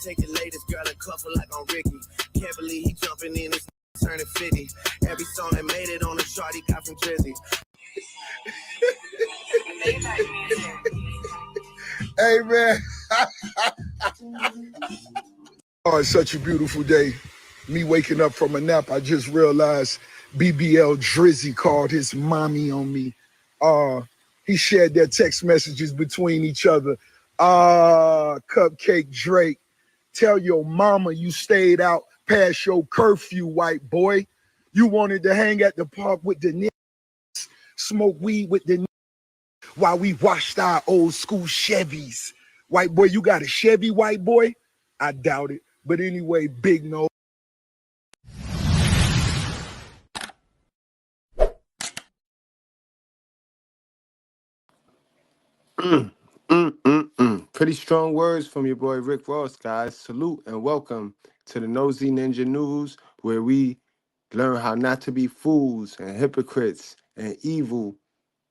take the latest girl and cuff her like I'm Ricky. Can't believe he jumping in his turning 50. Every song that made it on the chart he got from Drizzy. Hey, man. Oh, it's such a beautiful day. Me waking up from a nap, I just realized BBL Drizzy called his mommy on me. He shared their text messages between each other. Cupcake Drake, tell your mama you stayed out past your curfew, white boy. You wanted to hang at the park with the niggas, smoke weed with the niggas while we washed our old school Chevys. White boy, you got a Chevy, white boy? I doubt it. But anyway, big no. Pretty strong words from your boy Rick Ross, guys. Salute and welcome to the Nosy Ninja News, where we learn how not to be fools and hypocrites and evil,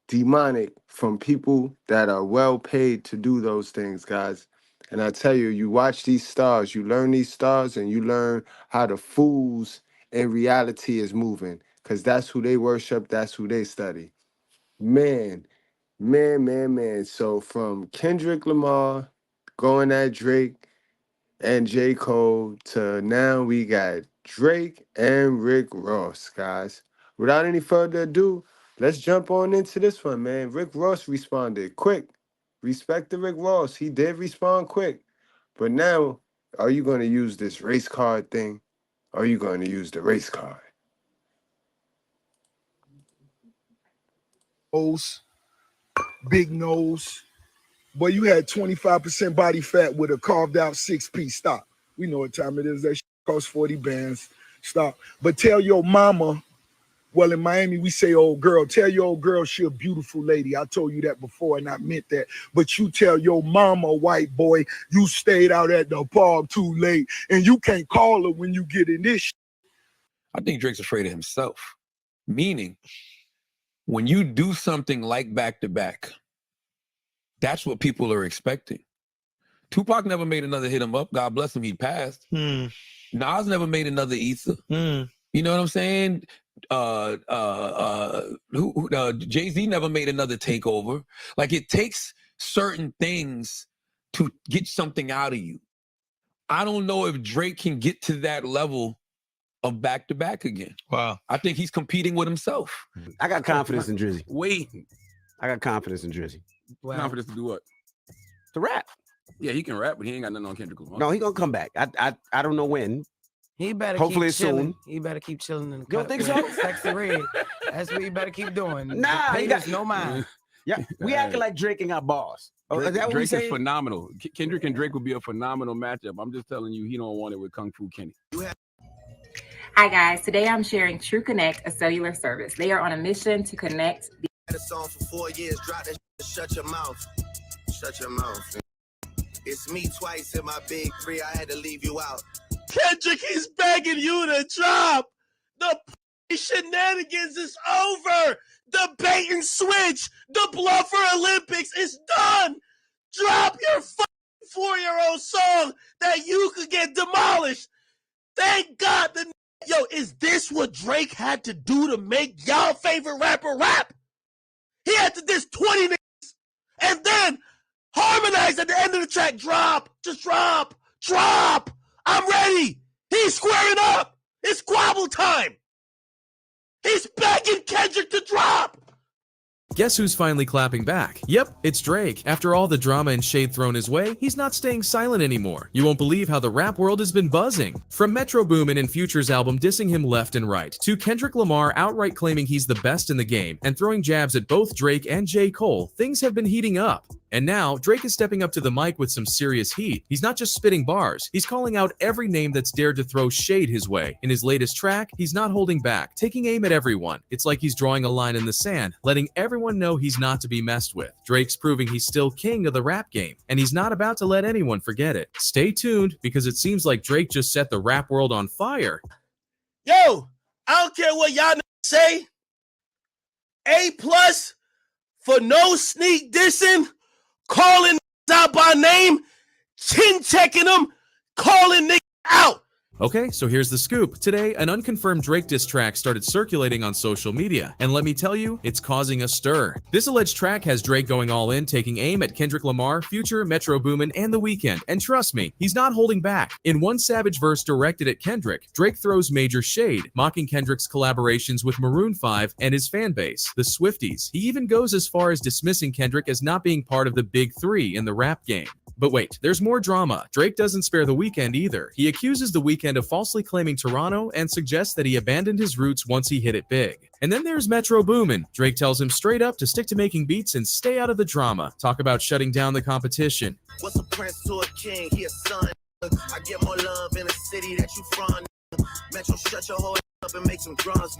demonic from people that are well paid to do those things, guys. And I tell you, you watch these stars, you learn these stars, and you learn how the fools in reality is moving, because that's who they worship, that's who they study. Man. So from Kendrick Lamar going at Drake and J. Cole to now we got Drake and Rick Ross, guys. Without any further ado, let's jump on into this one, man. Rick Ross responded quick. Respect to Rick Ross. He did respond quick. But now, are you going to use this race card thing? Or are you going to use the race card? Big nose. Boy, you had 25% body fat with a carved out 6-piece. Stop. We know what time it is. That shit costs 40 bands. Stop. But tell your mama, well, in Miami, we say old girl. Tell your old girl she a beautiful lady. I told you that before, and I meant that. But you tell your mama, white boy, you stayed out at the park too late, and you can't call her when you get in this shit. I think Drake's afraid of himself. Meaning, when you do something like back-to-back, that's what people are expecting. Tupac never made another hit 'em up. God bless him, he passed. Nas never made another Issa. You know what I'm saying? Jay-Z never made another Takeover. Like, it takes certain things to get something out of you. I don't know if Drake can get to that level of back-to-back again. Wow. I think he's competing with himself. I got confidence in Drizzy. Wait. I got confidence in Drizzy. Wow. Confidence to do what? To rap. Yeah, he can rap, but he ain't got nothing on Kendrick Lamar. No, he gonna come back. I don't know when. He better hopefully keep chilling. soon. He better keep chilling in the You don't think so? Sexy Red. That's what he better keep doing. Nah, he got no mind. Yeah, we acting like Drake ain't got balls. Oh, is that what Drake we saying? is phenomenal. Kendrick and Drake would be a phenomenal matchup. I'm just telling you, he don't want it with Kung Fu Kenny. Hi guys, today I'm sharing True Connect, a cellular service. They are on a mission to connect. Had a song for 4 years, drop that shut your mouth. Shut your mouth. It's me twice in my big three, I had to leave you out. Kendrick is begging you to drop. The shenanigans is over. The bait and switch, the bluffer Olympics is done. Drop your 4-year-old song that you could get demolished. Thank God. Yo, is this what Drake had to do to make y'all favorite rapper rap? He had to diss 20 niggas and then harmonize at the end of the track. Drop, just drop. I'm ready. He's squaring up. It's squabble time. He's begging Kendrick to drop. Guess who's finally clapping back? Yep, it's Drake. After all the drama and shade thrown his way, he's not staying silent anymore. You won't believe how the rap world has been buzzing. From Metro Boomin and Future's album dissing him left and right, to Kendrick Lamar outright claiming he's the best in the game and throwing jabs at both Drake and J. Cole, things have been heating up. And now, Drake is stepping up to the mic with some serious heat. He's not just spitting bars, he's calling out every name that's dared to throw shade his way. In his latest track, he's not holding back, taking aim at everyone. It's like he's drawing a line in the sand, letting everyone know he's not to be messed with. Drake's proving he's still king of the rap game, and he's not about to let anyone forget it. Stay tuned, because it seems like Drake just set the rap world on fire. Yo, I don't care what y'all say. A+ for no sneak dissing, calling out by name, chin checking them, calling niggas out. Okay, so here's the scoop. Today, an unconfirmed Drake diss track started circulating on social media, and let me tell you, it's causing a stir. This alleged track has Drake going all in, taking aim at Kendrick Lamar, Future, Metro Boomin, and The Weeknd, and trust me, he's not holding back. In one savage verse directed at Kendrick, Drake throws major shade, mocking Kendrick's collaborations with Maroon 5 and his fanbase, the Swifties. He even goes as far as dismissing Kendrick as not being part of the big three in the rap game. But wait, there's more drama. Drake doesn't spare The Weeknd either. He accuses The Weeknd of falsely claiming Toronto and suggests that he abandoned his roots once he hit it big. And then there's Metro Boomin. Drake tells him straight up to stick to making beats and stay out of the drama. Talk about shutting down the competition. What's a prince to a king? He a son. I get more love in the city that you from. Metro, shut your whole up and make some drums.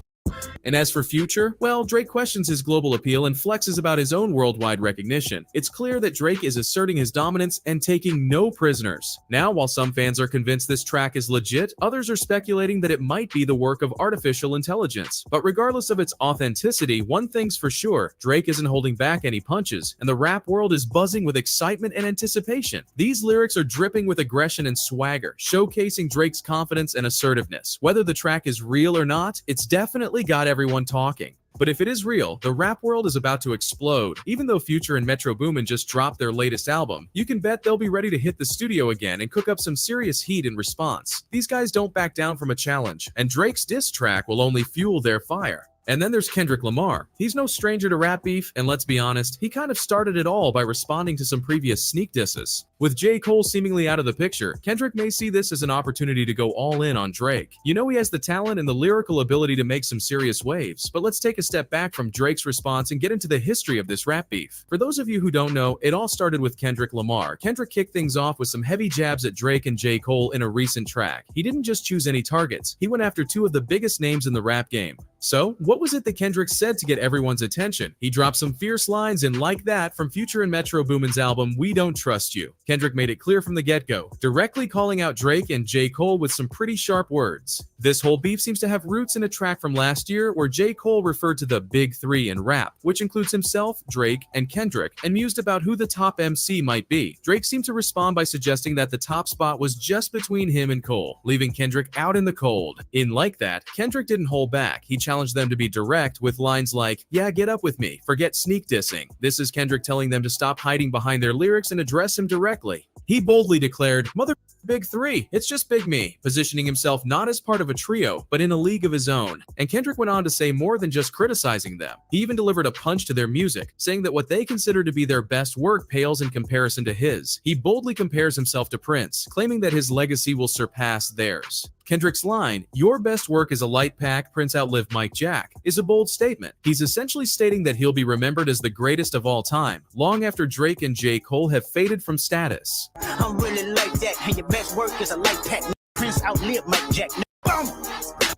And as for Future, well, Drake questions his global appeal and flexes about his own worldwide recognition. It's clear that Drake is asserting his dominance and taking no prisoners. Now, while some fans are convinced this track is legit, others are speculating that it might be the work of artificial intelligence. But regardless of its authenticity, one thing's for sure, Drake isn't holding back any punches, and the rap world is buzzing with excitement and anticipation. These lyrics are dripping with aggression and swagger, showcasing Drake's confidence and assertiveness. Whether the track is real or not, it's definitely got everyone talking. But if it is real, the rap world is about to explode. Even though Future and Metro Boomin just dropped their latest album, you can bet they'll be ready to hit the studio again and cook up some serious heat in response. These guys don't back down from a challenge, and Drake's diss track will only fuel their fire. And then there's Kendrick Lamar. He's no stranger to rap beef, and let's be honest, he kind of started it all by responding to some previous sneak disses. With J. Cole seemingly out of the picture, Kendrick may see this as an opportunity to go all in on Drake. You know he has the talent and the lyrical ability to make some serious waves, but let's take a step back from Drake's response and get into the history of this rap beef. For those of you who don't know, it all started with Kendrick Lamar. Kendrick kicked things off with some heavy jabs at Drake and J. Cole in a recent track. He didn't just choose any targets, he went after two of the biggest names in the rap game. So, what was it that Kendrick said to get everyone's attention? He dropped some fierce lines and like that from Future and Metro Boomin's album, We Don't Trust You. Kendrick made it clear from the get-go, directly calling out Drake and J. Cole with some pretty sharp words. This whole beef seems to have roots in a track from last year where J. Cole referred to the big three in rap, which includes himself, Drake, and Kendrick, and mused about who the top MC might be. Drake seemed to respond by suggesting that the top spot was just between him and Cole, leaving Kendrick out in the cold. In Like That, Kendrick didn't hold back. He challenged them to be direct with lines like, "Yeah, get up with me, forget sneak dissing." This is Kendrick telling them to stop hiding behind their lyrics and address him directly. He boldly declared, "Mother Big Three, it's just Big Me," positioning himself not as part of a trio, but in a league of his own. And Kendrick went on to say more than just criticizing them. He even delivered a punch to their music, saying that what they consider to be their best work pales in comparison to his. He boldly compares himself to Prince, claiming that his legacy will surpass theirs. Kendrick's line, "Your best work is a light pack, Prince outlived Mike Jack," is a bold statement. He's essentially stating that he'll be remembered as the greatest of all time, long after Drake and J. Cole have faded from status. I'm really like that, and your best work is a light pack, Prince outlived Mike Jack.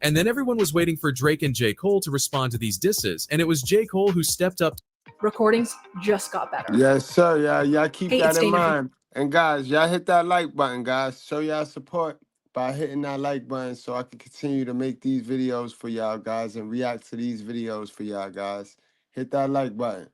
And then everyone was waiting for Drake and J. Cole to respond to these disses, and it was J. Cole who stepped up. Recordings just got better. Yes, sir. Y'all keep Hey, that it's in Dana. mind. And guys, y'all hit that like button, guys. Show y'all support by hitting that like button so I can continue to make these videos for y'all guys and react to these videos for y'all guys. Hit that like button.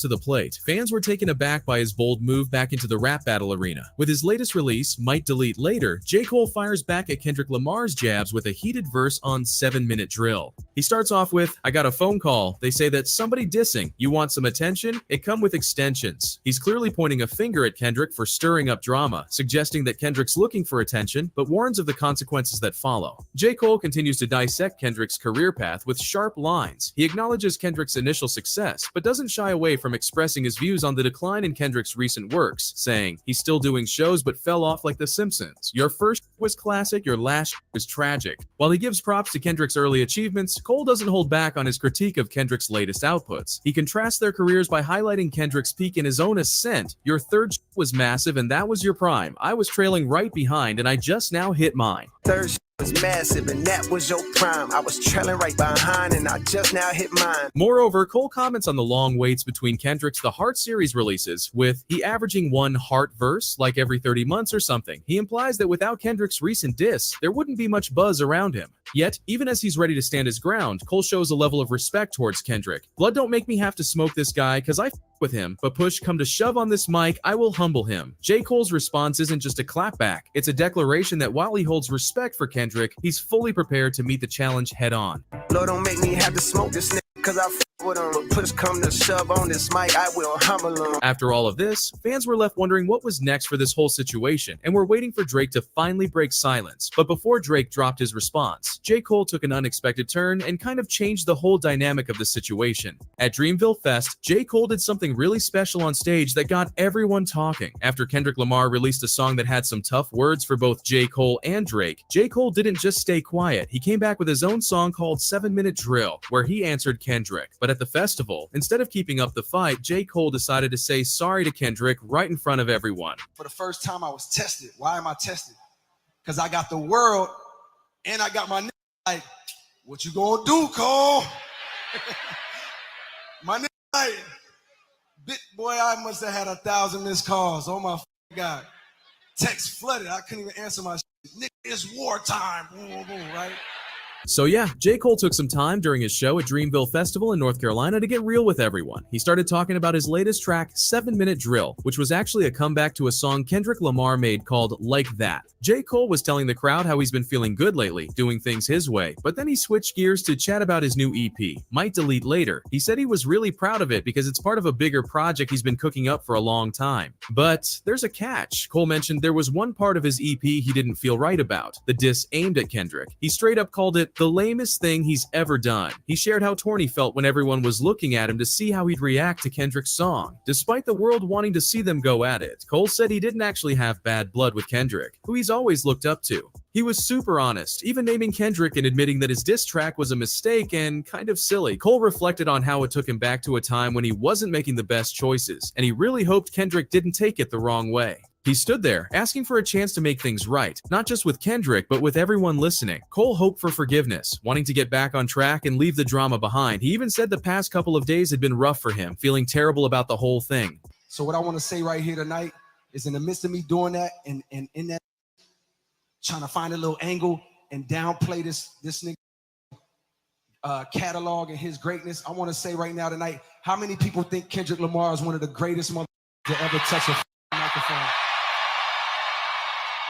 To the plate. Fans were taken aback by his bold move back into the rap battle arena. With his latest release, Might Delete Later, J. Cole fires back at Kendrick Lamar's jabs with a heated verse on 7-Minute Drill. He starts off with, "I got a phone call. They say that somebody dissing. You want some attention? It come with extensions." He's clearly pointing a finger at Kendrick for stirring up drama, suggesting that Kendrick's looking for attention, but warns of the consequences that follow. J. Cole continues to dissect Kendrick's career path with sharp lines. He acknowledges Kendrick's initial success, but doesn't shy away from expressing his views on the decline in Kendrick's recent works, saying, "He's still doing shows but fell off like The Simpsons. Your first was classic, your last was tragic." While he gives props to Kendrick's early achievements, Cole doesn't hold back on his critique of Kendrick's latest outputs. He contrasts their careers by highlighting Kendrick's peak in his own ascent. "Your third was massive and that was your prime. I was trailing right behind and I just now hit mine." Third was massive, and that was your prime. I was trailing right behind, and I just now hit mine. Moreover, Cole comments on the long waits between Kendrick's The Heart series releases, with he averaging one Heart verse like every 30 months or something. He implies that without Kendrick's recent diss, there wouldn't be much buzz around him. Yet, even as he's ready to stand his ground, Cole shows a level of respect towards Kendrick. "Blood don't make me have to smoke this guy, cause I with him, but push come to shove on this mic, I will humble him. J. Cole's response isn't just a clapback, it's a declaration that while he holds respect for Kendrick, he's fully prepared to meet the challenge head on. Lord, don't make me have to smoke this nigga, cause I f with him. But push come to shove on this mic, I will humble him. After all of this, fans were left wondering what was next for this whole situation, and were waiting for Drake to finally break silence. But before Drake dropped his response, J. Cole took an unexpected turn and kind of changed the whole dynamic of the situation. At Dreamville Fest, J. Cole did something really special on stage that got everyone talking. After Kendrick Lamar released a song that had some tough words for both J. Cole and Drake, J. Cole didn't just stay quiet. He came back with his own song called 7 Minute Drill, where he answered Kendrick. But at the festival, instead of keeping up the fight, J. Cole decided to say sorry to Kendrick right in front of everyone. For the first time I was tested. Why am I tested? Because I got the world and I got my nigga like, what you gonna do, Cole? My nigga like, bit boy, I must have had 1,000 missed calls. Oh my God. Text flooded. I couldn't even answer my shit. Nigga, it's wartime. Boom, boom, right? So yeah, J. Cole took some time during his show at Dreamville Festival in North Carolina to get real with everyone. He started talking about his latest track, 7 Minute Drill, which was actually a comeback to a song Kendrick Lamar made called Like That. J. Cole was telling the crowd how he's been feeling good lately, doing things his way, but then he switched gears to chat about his new EP, Might Delete Later. He said he was really proud of it because it's part of a bigger project he's been cooking up for a long time. But there's a catch. Cole mentioned there was one part of his EP he didn't feel right about, the diss aimed at Kendrick. He straight up called it the lamest thing he's ever done. He shared how torn he felt when everyone was looking at him to see how he'd react to Kendrick's song. Despite the world wanting to see them go at it, Cole said he didn't actually have bad blood with Kendrick, who he's always looked up to. He was super honest, even naming Kendrick and admitting that his diss track was a mistake and kind of silly. Cole reflected on how it took him back to a time when he wasn't making the best choices, and he really hoped Kendrick didn't take it the wrong way. He stood there, asking for a chance to make things right, not just with Kendrick, but with everyone listening. Cole hoped for forgiveness, wanting to get back on track and leave the drama behind. He even said the past couple of days had been rough for him, feeling terrible about the whole thing. So what I want to say right here tonight is in the midst of me doing that and in that, trying to find a little angle and downplay this nigga catalog and his greatness, I want to say right now tonight, how many people think Kendrick Lamar is one of the greatest motherfuckers to ever touch a microphone?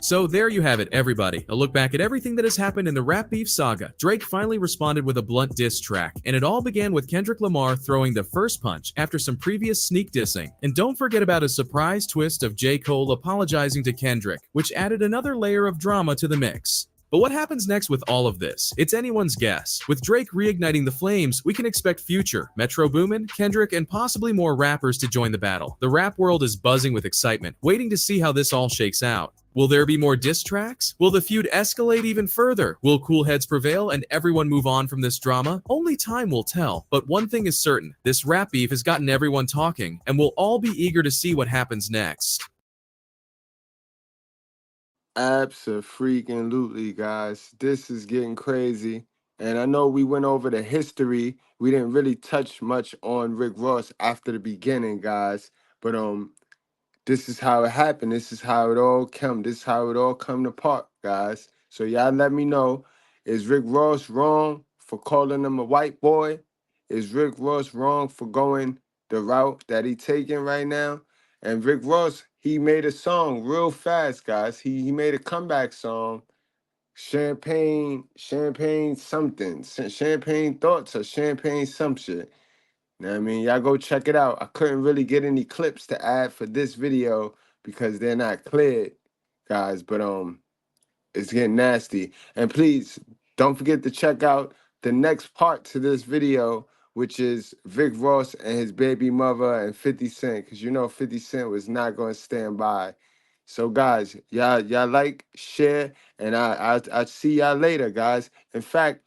So there you have it, everybody. A look back at everything that has happened in the rap beef saga. Drake finally responded with a blunt diss track, and it all began with Kendrick Lamar throwing the first punch after some previous sneak dissing. And don't forget about a surprise twist of J. Cole apologizing to Kendrick, which added another layer of drama to the mix. But what happens next with all of this? It's anyone's guess. With Drake reigniting the flames, we can expect Future, Metro Boomin, Kendrick, and possibly more rappers to join the battle. The rap world is buzzing with excitement, waiting to see how this all shakes out. Will there be more diss tracks? Will the feud escalate even further? Will cool heads prevail and everyone move on from this drama? Only time will tell, but one thing is certain, this rap beef has gotten everyone talking, and we'll all be eager to see what happens next. Abso-freaking-lutely, guys. This is getting crazy. And I know we went over the history. We didn't really touch much on Rick Ross after the beginning, guys. But this is how it happened. This is how it all come. This is how it all come apart, guys. So y'all let me know, is Rick Ross wrong for calling him a white boy? Is Rick Ross wrong for going the route that he taking right now? And Rick Ross, he made a song real fast, guys. He made a comeback song, Champagne something, Champagne Thoughts or Champagne some shit. You know what I mean? Y'all go check it out. I couldn't really get any clips to add for this video because they're not cleared, guys. But it's getting nasty. And please don't forget to check out the next part to this video, which is Rick Ross and his baby mother and 50 Cent, because you know 50 Cent was not going to stand by. So guys, y'all like, share, and I see y'all later, guys. In fact,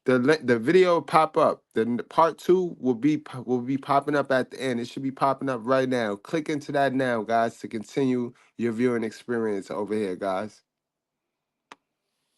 the video pop up. The part 2 will be popping up at the end. It should be popping up right now. Click into that now, guys, to continue your viewing experience over here, guys.